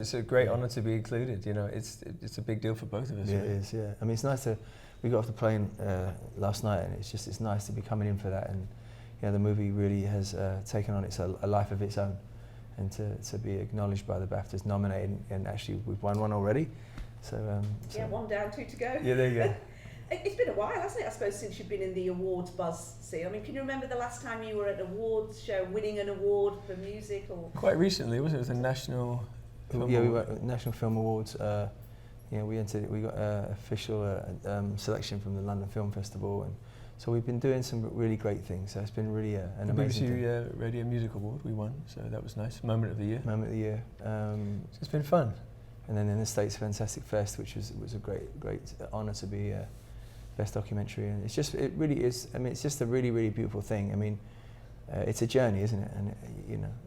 It's a great honour to be included. You know, it's a big deal for both of us. Yeah, really. It is. Yeah, I mean, it's nice to. We got off the plane last night, and it's nice to be coming in for that. And the movie really has taken on a life of its own, and to be acknowledged by the Baftas, nominated, and actually we've won one already. So one down, two to go. Yeah, there you go. It's been a while, hasn't it? I suppose since you've been in the awards buzz scene. I mean, can you remember the last time you were at an awards show, winning an award for music, or? Quite recently, wasn't it? It was the National. We were at National Film Awards. We entered. We got official selection from the London Film Festival, and so we've been doing some really great things. So it's been really an amazing thing. BBC Radio Music Award we won, so that was nice. Moment of the year. Moment of the year. It's been fun. And then in the States, Fantastic Fest, which was a great honour to be best documentary. And it really is. I mean, it's just a really beautiful thing. I mean. It's a journey, isn't it?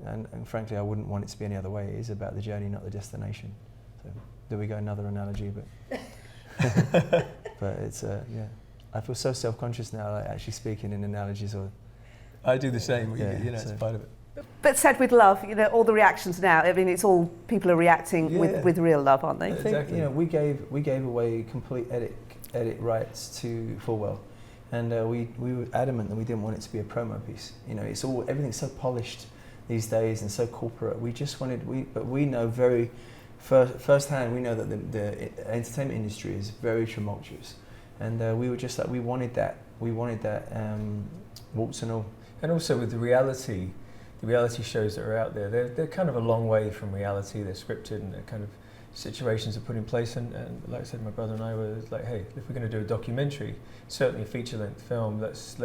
And and frankly, I wouldn't want it to be any other way. It is about the journey, not the destination. So there we go, another analogy, but but it's I feel so self-conscious now, like actually speaking in analogies. Or I do the same. It's part of it. But said with love, all the reactions now. I mean, it's all people are reacting with real love, aren't they? I think we gave away complete edit rights to Fullwell. And we were adamant that we didn't want it to be a promo piece. Everything's so polished these days and so corporate. We just wanted, but we know very firsthand. We know that the entertainment industry is very tumultuous, and we were just like we wanted that warts and all. And also with the reality shows that are out there, they're kind of a long way from reality. They're scripted and they're kind of situations are put in place, and like I said, my brother and I were like, hey, if we're going to do a documentary, certainly a feature-length film, let's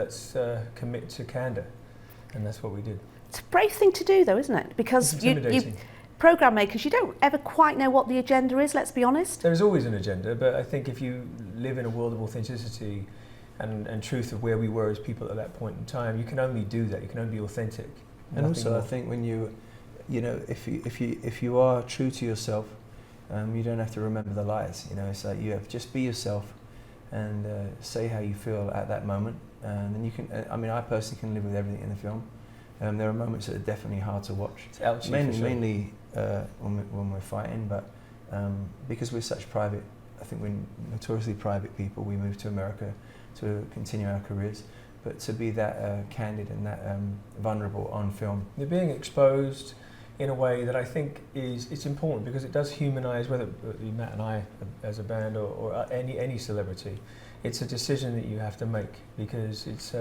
commit to candour, and that's what we did. It's a brave thing to do, though, isn't it? Because you programme makers, you don't ever quite know what the agenda is. Let's be honest. There's always an agenda, but I think if you live in a world of authenticity and truth of where we were as people at that point in time, you can only do that. You can only be authentic. And also, more. I think when if you are true to yourself. You don't have to remember the lies. It's like you have just be yourself and say how you feel at that moment, and then you can. I personally can live with everything in the film. There are moments that are definitely hard to watch. It's mainly when we're fighting, but because we're such private, I think we're notoriously private people. We moved to America to continue our careers, but to be that candid and that vulnerable on film, you're being exposed in a way that I think it's important, because it does humanise, whether Matt and I as a band or any celebrity. It's a decision that you have to make, because it's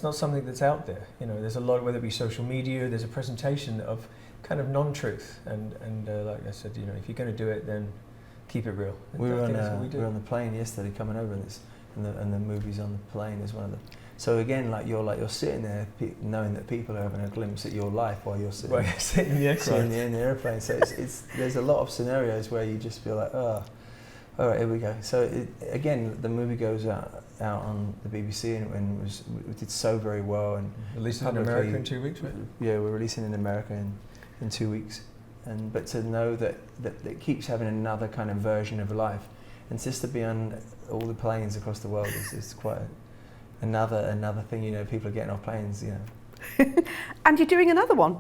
not something that's out there. There's a lot, whether it be social media, there's a presentation of kind of non-truth, and like I said, if you're going to do it, then keep it real. We were on the plane yesterday coming over, and the movie's on the plane is one of the. So again, you're sitting there, knowing that people are having a glimpse at your life while you're sitting in the aircraft. In the airplane. So there's a lot of scenarios where you just feel like, oh, all right, here we go. So again, the movie goes out on the BBC and we did so very well, and released in America in 2 weeks, right? Yeah, we're releasing in America in 2 weeks, but to know that it keeps having another kind of version of life, and just to be on all the planes across the world is quite. Another thing, people are getting off planes, And you're doing another one?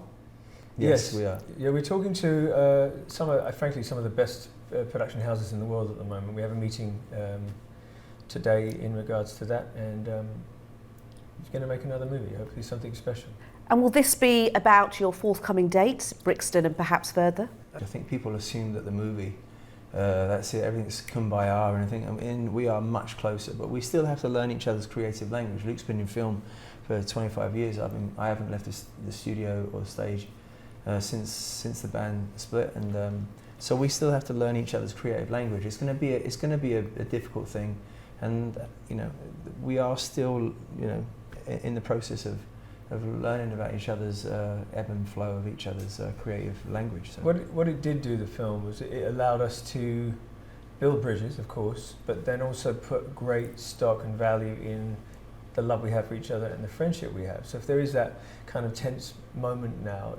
Yes, we are. Yeah, we're talking to some of the best production houses in the world at the moment. We have a meeting today in regards to that, and he's going to make another movie, hopefully something special. And will this be about your forthcoming dates, Brixton and perhaps further? I think people assume that the movie, that's it, everything's kumbaya and everything. We are much closer, but we still have to learn each other's creative language. Luke's been in film for 25 years. I haven't left the studio or the stage since the band split, and so we still have to learn each other's creative language. It's going to be a difficult thing, and we are still in the process of learning about each other's ebb and flow of each other's creative language. So. What it did do, the film, was it allowed us to build bridges, of course, but then also put great stock and value in the love we have for each other and the friendship we have. So if there is that kind of tense moment now,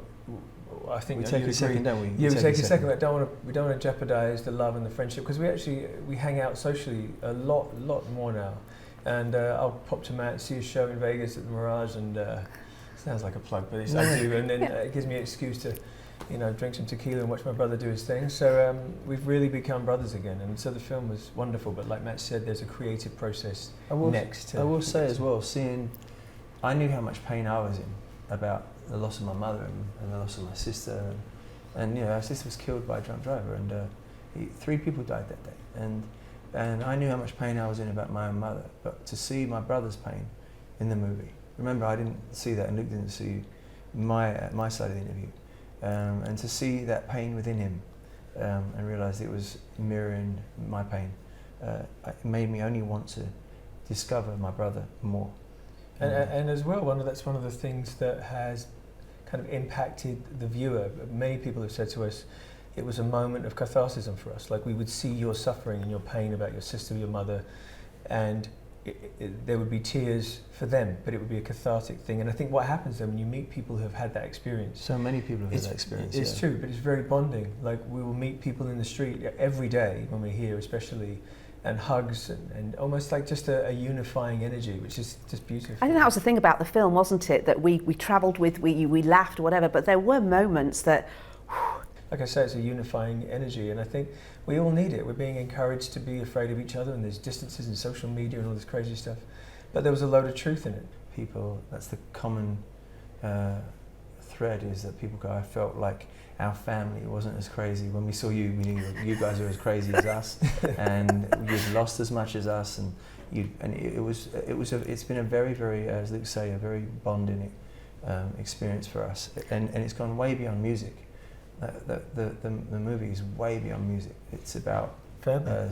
I think we take a second, don't we? Yeah, we take a second. We don't want to jeopardize the love and the friendship, because we hang out socially a lot more now. And I'll pop to Matt, see a show in Vegas at the Mirage, and sounds like a plug, but I do. And then it gives me an excuse to drink some tequila and watch my brother do his thing. So we've really become brothers again, and so the film was wonderful. But like Matt said, there's a creative process next. I will say as well, I knew how much pain I was in about the loss of my mother and the loss of my sister, and our sister was killed by a drunk driver, and 3 people died that day, and I knew how much pain I was in about my own mother. But to see my brother's pain in the movie, remember I didn't see that, and Luke didn't see my side of the interview, and to see that pain within him, and realise it was mirroring my pain, it made me only want to discover my brother more. And as well, that's one of the things that has kind of impacted the viewer. Many people have said to us, it was a moment of catharsis for us. Like, we would see your suffering and your pain about your sister, your mother, and there would be tears for them, but it would be a cathartic thing. And I think what happens then when you meet people who have had that experience. So many people have had that experience. It's true, but it's very bonding. Like, we will meet people in the street every day when we're here, especially, and hugs and almost like just a unifying energy, which is just beautiful. I think that was the thing about the film, wasn't it? That we travelled with, we laughed, whatever, but there were moments that. Like I say, it's a unifying energy, and I think we all need it. We're being encouraged to be afraid of each other, and there's distances in social media and all this crazy stuff. But there was a load of truth in it. People, that's the common thread, is that people go, I felt like our family wasn't as crazy. When we saw you, we knew you guys were as crazy as us, and you'd lost as much as us, and it's been a very, very, as Luke say, a very bonding experience for us, and it's gone way beyond music. The movie is way beyond music. It's about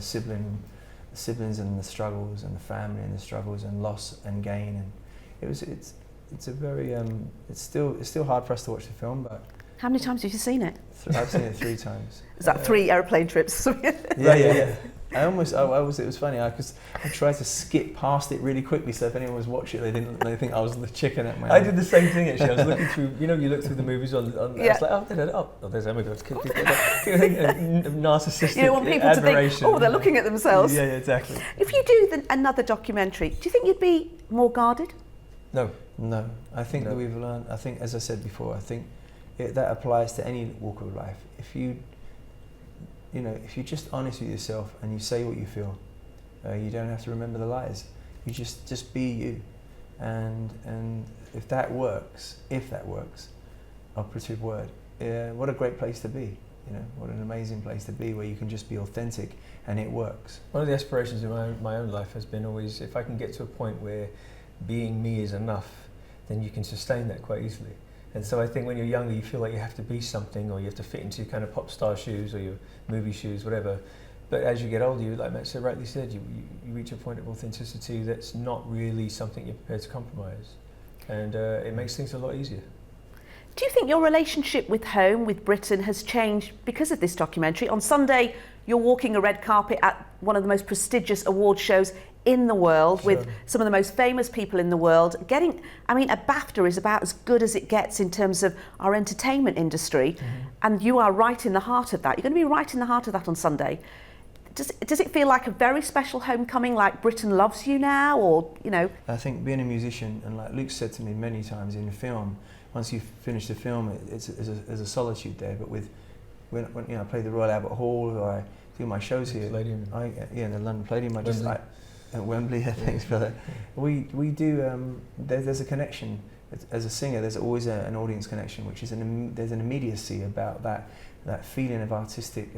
siblings and the struggles, and the family and the struggles, and loss and gain, and it's a very it's still hard for us to watch the film, but. How many times have you seen it? I've seen it 3 times. Is that 3 aeroplane trips? Yeah. I was. It was funny because I tried to skip past it really quickly, so if anyone was watching it, they think I was the chicken at my. I did the same thing actually. I was looking through. You look through the movies on. Yeah. I was like, there's that movie. Narcissistic You don't want people admiration. to think, they're looking at themselves. Yeah, exactly. If you do another documentary, do you think you'd be more guarded? No. I think that we've learned. I think, as I said before, that applies to any walk of life. If you're just honest with yourself and you say what you feel, you don't have to remember the lies. You just be you, and if that works, operative word, what a great place to be. What an amazing place to be, where you can just be authentic and it works. One of the aspirations in my own life has been always, if I can get to a point where being me is enough, then you can sustain that quite easily. And so I think when you're younger, you feel like you have to be something, or you have to fit into kind of pop star shoes or your movie shoes, whatever. But as you get older, like Matt so rightly said, you reach a point of authenticity that's not really something you're prepared to compromise. And it makes things a lot easier. Do you think your relationship with home, with Britain, has changed because of this documentary? On Sunday, you're walking a red carpet at one of the most prestigious award shows in the world, with some of the most famous people in the world. A Bafta is about as good as it gets in terms of our entertainment industry, and you are right in the heart of that. You're going to be right in the heart of that on Sunday. Does it feel like a very special homecoming, like Britain loves you now, or, I think being a musician, and like Luke said to me many times in the film, once you finish the film, there's a solitude there, but when I play the Royal Albert Hall, or I do my shows here, Palladium. In the London Palladium, at Wembley, thanks for that. We do. There's a connection. As a singer, there's always an audience connection, which is there's an immediacy about that feeling of artistic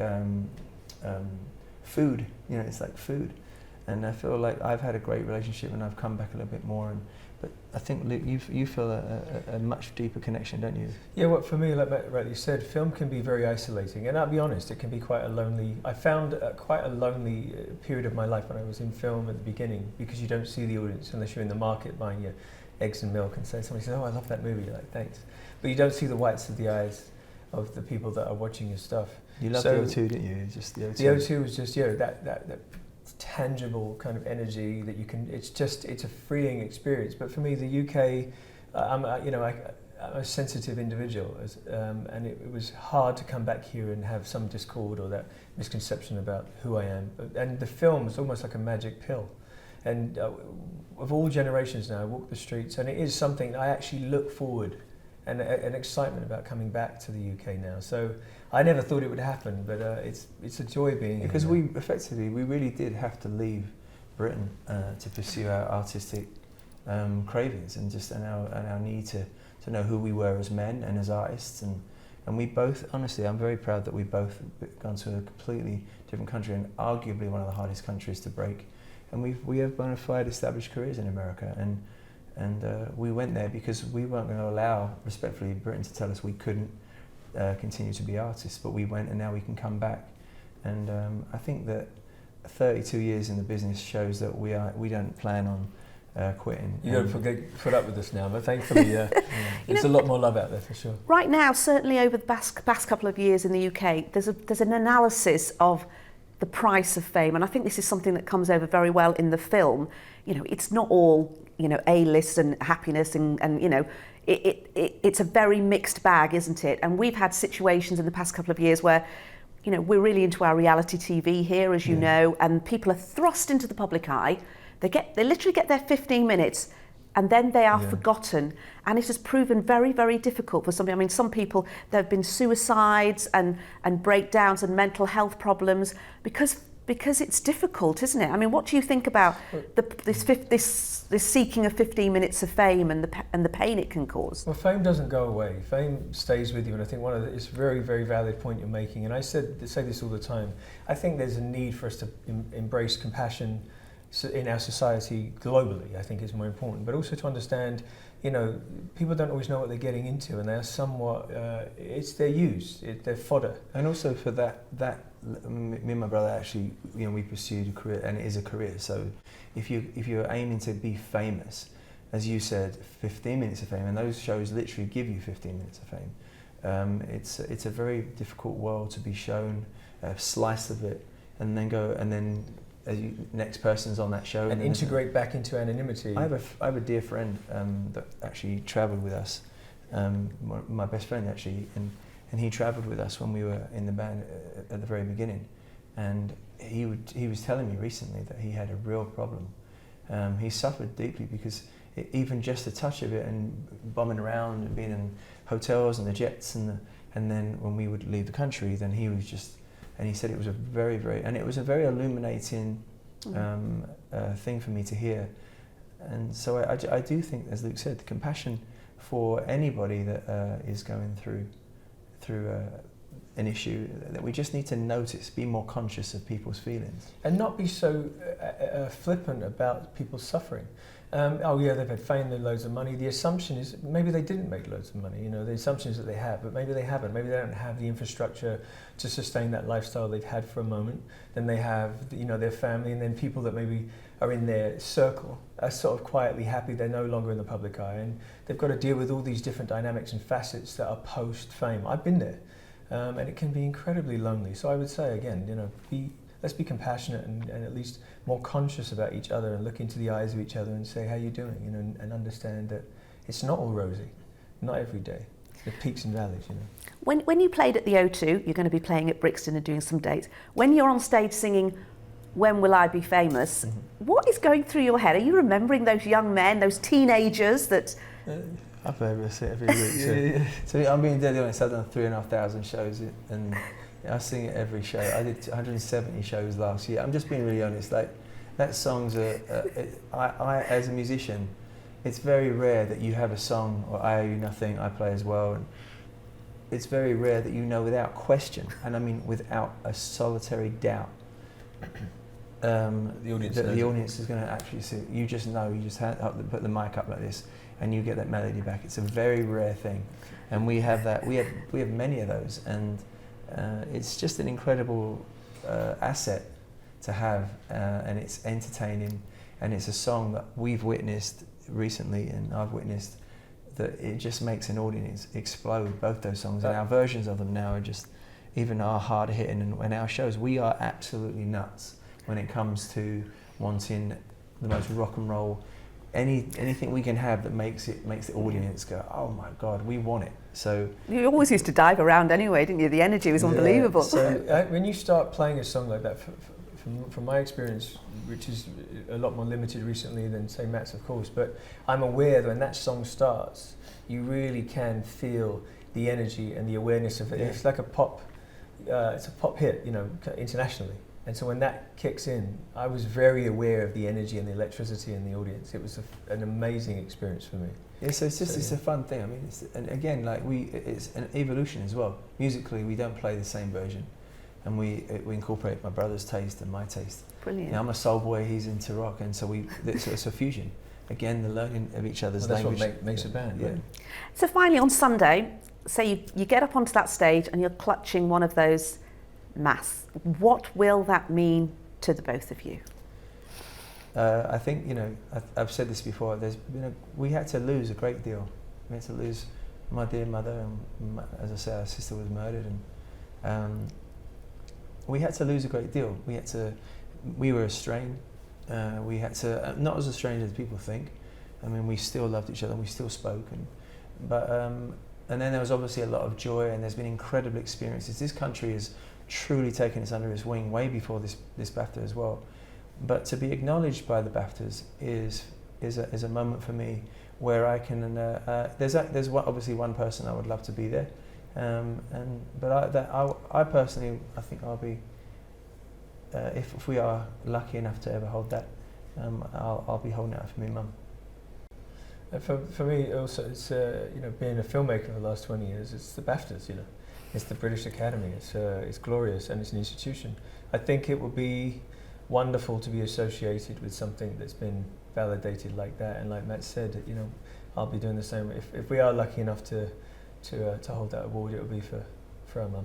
food. It's like food, and I feel like I've had a great relationship, and I've come back a little bit more. But I think, Luke, you feel a much deeper connection, don't you? Yeah, for me, like Matt rightly said, film can be very isolating, and I'll be honest, it can be quite a lonely. I found quite a lonely period of my life when I was in film at the beginning, because you don't see the audience unless you're in the market buying your eggs and milk, and somebody says, "Oh, I love that movie," you're like, "Thanks," but you don't see the whites of the eyes of the people that are watching your stuff. You loved the O2, didn't you? Just the O2. The O2 was just that tangible kind of energy that you can. It's a freeing experience. But for me, the UK, I'm a sensitive individual, and it was hard to come back here and have some discord or that misconception about who I am. And the film is almost like a magic pill. And of all generations now, I walk the streets, and it is something I actually look forward and an excitement about coming back to the UK now. So I never thought it would happen, but it's a joy being here. Because we really did have to leave Britain to pursue our artistic cravings and our need to know who we were as men and as artists, and we both, honestly, I'm very proud that we both gone to a completely different country and arguably one of the hardest countries to break, and we have bona fide established careers in America, and we went there because we weren't going to allow, respectfully, Britain to tell us we couldn't continue to be artists, but we went, and now we can come back, and I think that 32 years in the business shows that we don't plan on quitting. You don't put up with this now, but thankfully there's a lot more love out there for sure. Right now, certainly over the past couple of years in the UK, there's an analysis of the price of fame, and I think this is something that comes over very well in the film. You know, it's not all, you know, A-list and happiness, and you know, it's a very mixed bag, isn't it? And we've had situations in the past couple of years where, you know, we're really into our reality TV here, as you know, and people are thrust into the public eye. They literally get their 15 minutes and then they are forgotten. And it has proven very, very difficult for some people. I mean, some people, there have been suicides and breakdowns and mental health problems because it's difficult, isn't it? I mean, what do you think about this seeking of 15 minutes of fame and the pain it can cause? Well, fame doesn't go away. Fame stays with you, and I think it's a very, very valid point you're making. And I say this all the time. I think there's a need for us to embrace compassion in our society globally. I think is more important, but also to understand, you know, people don't always know what they're getting into, and they're somewhat they're used, they're fodder. And also for that me and my brother actually, you know, we pursued a career, and it is a career. So if you're aiming to be famous, as you said, 15 minutes of fame, and those shows literally give you 15 minutes of fame. It's a very difficult world to be shown a slice of it, and then next person's on that show and integrate back into anonymity. I have a dear friend that actually travelled with us, my best friend actually, and he travelled with us when we were in the band at the very beginning, and he was telling me recently that he had a real problem. He suffered deeply because even just the touch of it, and bombing around and being in hotels and the jets and then when we would leave the country, then he was just. And he said it was a very, very illuminating thing for me to hear. And so I do think, as Luke said, the compassion for anybody that is going through an issue, that we just need to notice, be more conscious of people's feelings. And not be so flippant about people's suffering. Oh yeah, they've had fame, they've loads of money. The assumption is maybe they didn't make loads of money. You know, the assumption is that they have, but maybe they haven't. Maybe they don't have the infrastructure to sustain that lifestyle they've had for a moment. Then they have, you know, their family, and then people that maybe are in their circle are sort of quietly happy. They're no longer in the public eye, and they've got to deal with all these different dynamics and facets that are post-fame. I've been there, and it can be incredibly lonely. So I would say again, you know, let's be compassionate and at least more conscious about each other, and look into the eyes of each other and say, how you doing? You know, and understand that it's not all rosy, not every day. The peaks and valleys, you know. When you played at the O2, you're going to be playing at Brixton and doing some dates. When you're on stage singing When Will I Be Famous, what is going through your head? Are you remembering those young men, those teenagers that... I play it every week. So I'm being deadly honest, I've done 3,500 shows, and I sing it every show. I did 170 shows last year. I'm just being really honest. Like, that song's I as a musician, it's very rare that you have a song, or I Owe You Nothing, I play as well. And it's very rare that you know without question, and I mean without a solitary doubt, the audience is going to actually see. You just know. You just put the mic up like this, and you get that melody back. It's a very rare thing, and we have that. We have many of those, and it's just an incredible asset to have, and it's entertaining, and it's a song that we've witnessed recently, and I've witnessed that it just makes an audience explode. Both those songs, and our versions of them now are just even are hard hitting, and our shows, we are absolutely nuts when it comes to wanting the most rock and roll. Anything we can have that makes the audience go, oh my God, we want it. So you always used to dive around anyway, didn't you? The energy was unbelievable. So when you start playing a song like that for from my experience, which is a lot more limited recently than say Matt's, of course, but I'm aware that when that song starts, you really can feel the energy and the awareness of it. Yeah. It's like it's a pop hit, you know, internationally. And so when that kicks in, I was very aware of the energy and the electricity in the audience. It was an amazing experience for me. Yeah, so it's a fun thing. I mean, and again, like it's an evolution as well. Musically, we don't play the same version, and we incorporate my brother's taste and my taste. Brilliant. You know, I'm a soul boy, he's into rock, and so it's a fusion. Again, the learning of each other's Well, that's language. what makes a band. Yeah. Right? So finally, on Sunday, say you get up onto that stage and you're clutching one of those masks. What will that mean to the both of you? I think, you know, I've said this before. We had to lose a great deal. We had to lose my dear mother, and as I said, our sister was murdered, and we had to lose a great deal. We were estranged. We had to not as estranged as people think. I mean, we still loved each other, and we still spoke, and then there was obviously a lot of joy, and there's been incredible experiences. This country has truly taken us under its wing way before this BAFTA as well. But to be acknowledged by the Baftas is a moment for me where I can. There's obviously one person I would love to be there, but I personally, I think I'll be. If we are lucky enough to ever hold that, I'll be holding it out for my mum. For me also, it's you know, being a filmmaker for the last 20 years, it's the Baftas, you know, it's the British Academy. It's glorious, and it's an institution. I think it will be wonderful to be associated with something that's been validated like that, and like Matt said, you know, I'll be doing the same. If we are lucky enough to hold that award, it will be for our mum.